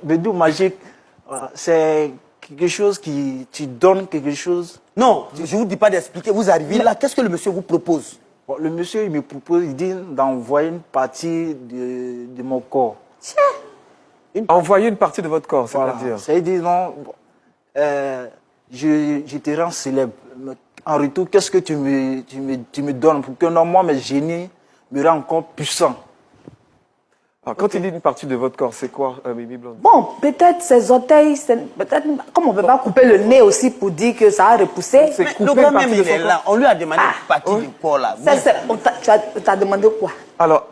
Bédou magique, c'est quelque chose qui... Tu donnes quelque chose... Non, je ne vous dis pas d'expliquer. Vous arrivez là, qu'est-ce que le monsieur vous propose? Bon, le monsieur, il me propose, il dit d'envoyer une partie de mon corps. Envoyer une partie de votre corps, Voilà. c'est-à-dire? C'est-à-dire, non, je te rends célèbre. En retour, qu'est-ce que tu me donnes pour que non, moi, mes génies me rendent encore puissant? Alors, quand il dit une partie de votre corps, c'est quoi, Mimi Blonde? Bon, peut-être ses orteils, peut-être, comme on ne peut pas couper le nez aussi pour dire que ça a repoussé. C'est Mais couper le une grand partie même, de il est son là. On lui a demandé une partie du corps là. Oui. Tu t'as demandé quoi? Alors,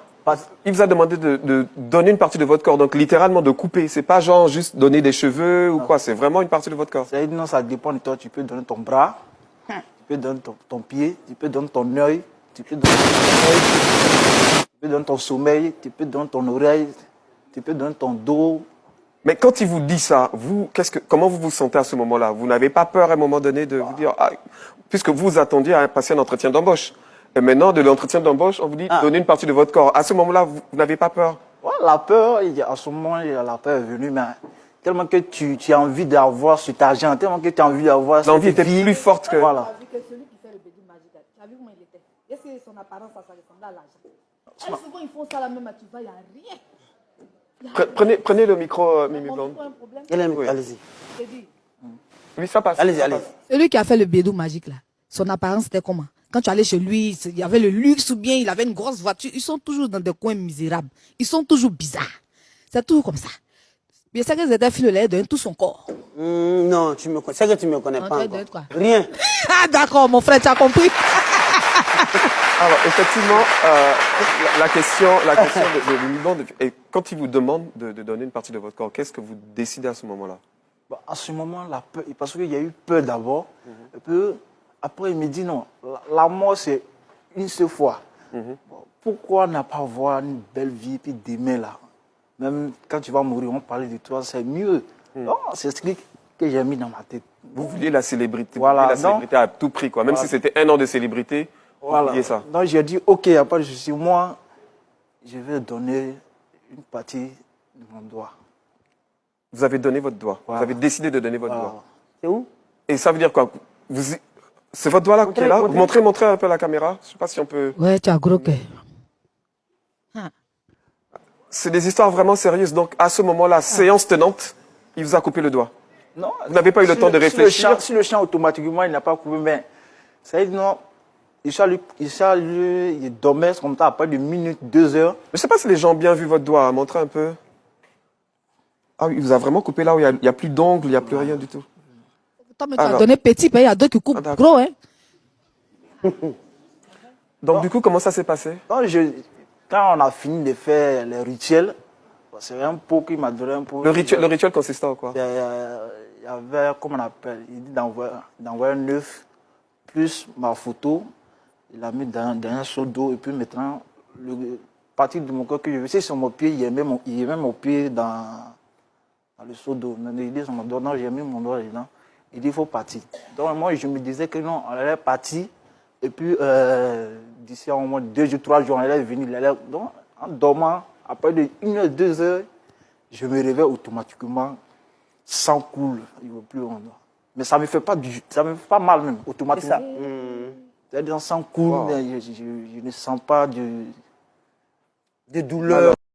il vous a demandé de donner une partie de votre corps, donc littéralement de couper. C'est pas genre juste donner des cheveux ou quoi, c'est vraiment une partie de votre corps. C'est-à-dire, non, ça dépend de toi. Tu peux donner ton bras, tu peux donner ton pied, tu peux donner ton œil, tu peux donner ton œil, tu peux donner ton sommeil, tu peux donner ton oreille, tu peux donner ton dos. Mais quand il vous dit ça, vous, comment vous vous sentez à ce moment-là? Vous n'avez pas peur à un moment donné de vous dire, puisque vous attendiez à passer un entretien d'embauche. Et maintenant, de l'entretien d'embauche, on vous dit donner une partie de votre corps. À ce moment-là, vous n'avez pas peur? Ouais, la peur, à ce moment, la peur est venue, mais tellement que tu as envie d'avoir cet argent, tellement que tu as envie d'avoir... L'envie était plus forte que... Voilà. Tu as vu que celui qui fait le bédou magique, tu as vu comment il était? Est-ce que son apparence, ça ressemblait à l'argent? Souvent, ils font ça là même, tu vois, il n'y a rien. Prenez le micro, Mimi Blonde. Allez-y. Oui, ça passe. Allez-y, ça allez. passe. Celui qui a fait le bédou magique là, son apparence c'était comment? Quand tu allais chez lui, il y avait le luxe ou bien il avait une grosse voiture. Ils sont toujours dans des coins misérables. Ils sont toujours bizarres. C'est toujours comme ça. Mais c'est que Zedef le lait donne tout son corps. Non, tu me connais. C'est que tu ne me connais Non, pas tu as encore. donné quoi? Rien. Ah d'accord, mon frère, tu as compris. Alors, effectivement, la question de Mimi Blonde, et quand il vous demande de donner une partie de votre corps, qu'est-ce que vous décidez à ce moment-là? Bah, à ce moment, la peur, parce qu'il y a eu peur d'abord, et puis après il me dit non, la mort c'est une seule fois. Bon, pourquoi ne pas avoir une belle vie, puis demain là, même quand tu vas mourir, on parle de toi, c'est mieux. Non, c'est ce que j'ai mis dans ma tête. Vous vouliez la célébrité, Voilà, vous vouliez la célébrité à tout prix, quoi. Même si c'était 1 an de célébrité, vous vouliez ça. Donc j'ai dit, ok, il n'y a pas de souci, moi, je vais donner une partie de mon doigt. Vous avez donné votre doigt. Voilà. Vous avez décidé de donner votre Voilà. doigt. C'est où? Et ça veut dire quoi? C'est votre doigt là qui est là? Vous montrez un peu la caméra. Je ne sais pas si on peut... Ouais, tu as gros cœur. C'est des histoires vraiment sérieuses. Donc, à ce moment-là, séance tenante, il vous a coupé le doigt. Non, Vous n'avez pas eu le temps de réfléchir? Si le champ, automatiquement, il n'a pas coupé, mais ça veut dire non, il dormait comme ça, après 1 minute, 2 heures. Je ne sais pas si les gens ont bien vu votre doigt. Montrez un peu. Ah oui, il vous a vraiment coupé là où il n'y a plus d'ongles, il n'y a plus rien du tout. Toi, mais tu as donné petit, mais il y a d'autres qui coupent gros, hein. Donc, du coup, comment ça s'est passé? Quand on a fini de faire les rituels, c'est un pot qui m'a donné un pot. Le rituel consistait en quoi? Il y avait, comment on appelle, il dit d'envoyer un œuf, plus ma photo, il l'a mis dans un seau d'eau, et puis maintenant, partie de mon corps que je veux, c'est sur mon pied, il met mon pied dans le seau d'eau. Il dit sur mon doigt, non, j'ai mis mon doigt dedans. Il dit, il faut partir. Donc moi, je me disais que non, on allait partir, et puis d'ici au moins 2 jours, 3 jours, on allait venir. Donc, en dormant, après 1 heure, 2 heures, je me réveille automatiquement, sans coule, il ne veut plus on dort. Mais ça ne me fait pas mal même, automatiquement. C'est-à-dire sans coule, je ne sens pas de douleur.